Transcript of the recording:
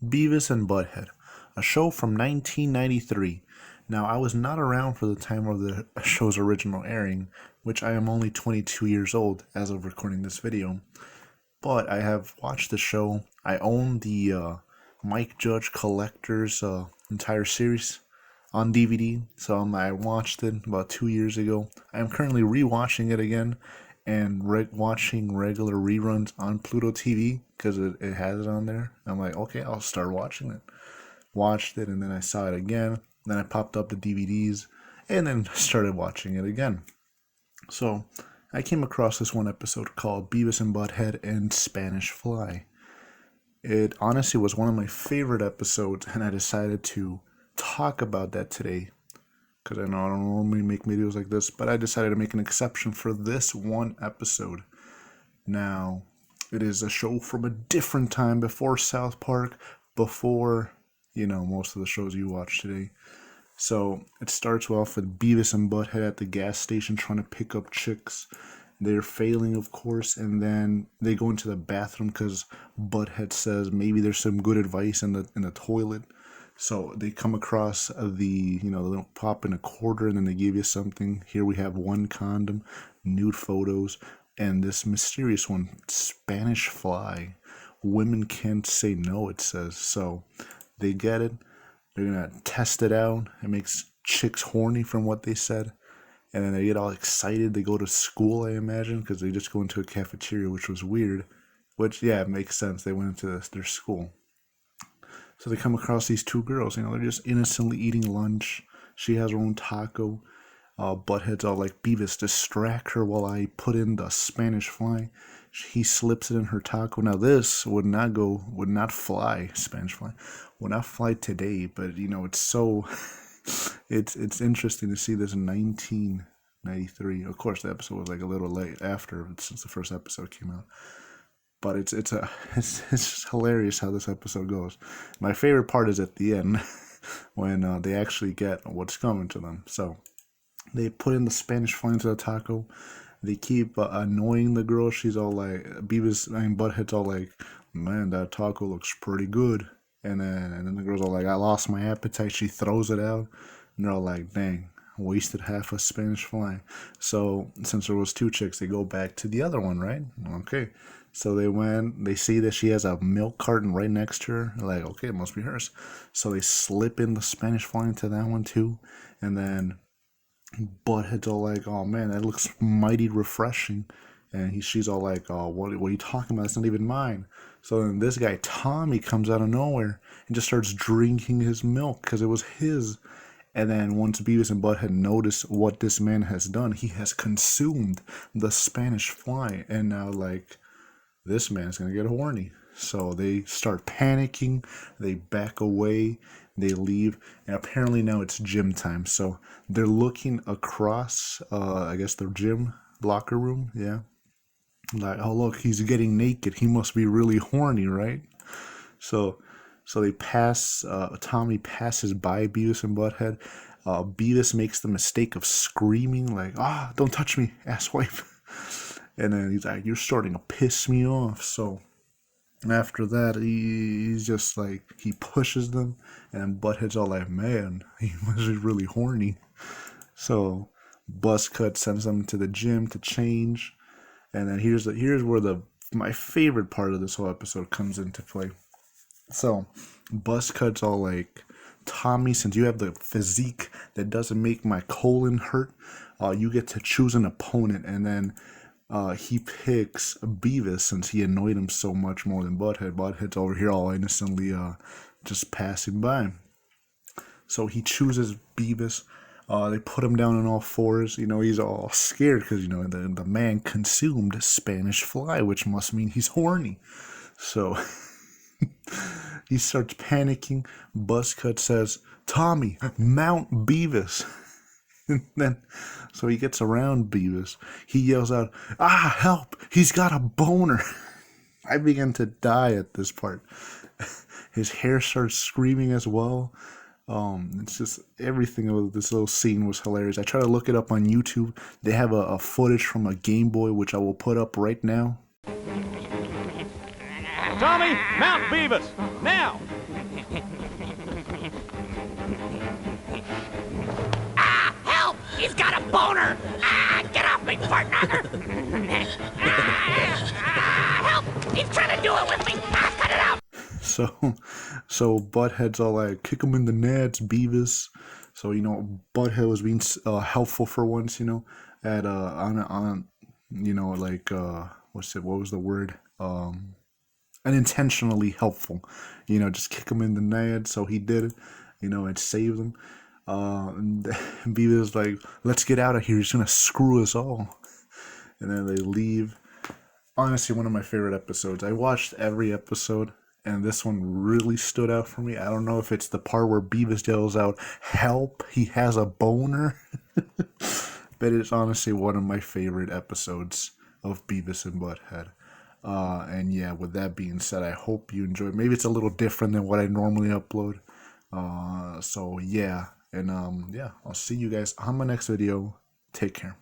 Beavis and Butthead, a show from 1993. Now, I was not around for the time of the show's original airing, which I am only 22 years old as of recording this video, but I have watched the show. I own the Mike Judge Collector's entire series on DVD, so I watched it about 2 years ago. I am currently rewatching it again and watching regular reruns on Pluto TV because it has it on there. I'm like, okay, I'll start watching it. Watched it, and then I saw it again. Then I popped up the DVDs and then started watching it again. So I came across this one episode called Beavis and Butthead and Spanish Fly. It honestly was one of my favorite episodes, and I decided to talk about that today because I know I don't normally make videos like this, but I decided to make an exception for this one episode. Now, it is a show from a different time, before South Park, before, most of the shows you watch today. So it starts off with Beavis and Butthead at the gas station trying to pick up chicks. They're failing, of course, and then they go into the bathroom because Butthead says maybe there's some good advice in the toilet. So they come across they'll pop in a quarter and then they give you something. Here we have one condom, nude photos, and this mysterious one, Spanish Fly. Women can't say no, it says. So they get it. They're going to test it out. It makes chicks horny from what they said. And then they get all excited. They go to school, I imagine, because they just go into a cafeteria, which was weird. Which, yeah, it makes sense. They went into their school. So they come across these two girls, they're just innocently eating lunch. She has her own taco. Butthead's all like, Beavis, distract her while I put in the Spanish Fly. He slips it in her taco. Now this would not fly, Spanish Fly, would not fly today, but it's so, it's interesting to see this in 1993. Of course, the episode was like a little late after, since the first episode came out. But it's just hilarious how this episode goes. My favorite part is at the end when they actually get what's coming to them. So they put in the Spanish Fly into the taco. They keep annoying the girl. She's all like, Butthead's all like, man, that taco looks pretty good. And then the girl's all like, I lost my appetite. She throws it out. And they're all like, dang, wasted half a Spanish Fly. So since there was two chicks, they go back to the other one, right? Okay. So they see that she has a milk carton right next to her. They're like, okay, it must be hers. So they slip in the Spanish Fly into that one too. And then Butthead's all like, oh man, that looks mighty refreshing. And she's all like, oh, what are you talking about? It's not even mine. So then this guy, Tommy, comes out of nowhere and just starts drinking his milk because it was his. And then once Beavis and Butthead notice what this man has done, he has consumed the Spanish Fly. And now, this man's going to get horny. So they start panicking. They back away. They leave. And apparently now it's gym time. So they're looking across, I guess, their gym locker room. Yeah. Like, oh, look, he's getting naked. He must be really horny, right? So they pass, Tommy passes by Beavis and Butthead. Beavis makes the mistake of screaming like, don't touch me, asswipe. And then he's like, you're starting to piss me off. So after that, he's just like, he pushes them. And Butthead's all like, man, he was really horny. So Buzzcut sends them to the gym to change. And then here's where my favorite part of this whole episode comes into play. So Buzzcut's all like, Tommy, since you have the physique that doesn't make my colon hurt, you get to choose an opponent. And then he picks Beavis since he annoyed him so much more than Butthead. Butthead's over here all innocently just passing by. So he chooses Beavis. They put him down on all fours. He's all scared because, the man consumed Spanish Fly, which must mean he's horny. So he starts panicking. Buzzcut says, Tommy, mount Beavis. And then, so he gets around Beavis. He yells out, help, he's got a boner. I began to die at this part. His hair starts screaming as well. It's just everything about this little scene was hilarious. I try to look it up on YouTube. They have a footage from a Game Boy, which I will put up right now. Tommy, mount Beavis, now! boner! Get off me, partner! Help! He's trying to do it with me! Cut it out! So Butthead's all like, kick him in the nuts, Beavis. So, you know, Butthead was being helpful for once, you know, at on you know, like what was the word? Unintentionally helpful, you know, just kick him in the nuts. So he did it, you know, and saved him. And Beavis like, let's get out of here. He's gonna screw us all. And then they leave. Honestly, one of my favorite episodes. I watched every episode, and this one really stood out for me. I don't know if it's the part where Beavis yells out, "Help! He has a boner," but it's honestly one of my favorite episodes of Beavis and Butthead. And yeah, with that being said, I hope you enjoyed. Maybe it's a little different than what I normally upload. So yeah, and yeah, I'll see you guys on my next video. Take care.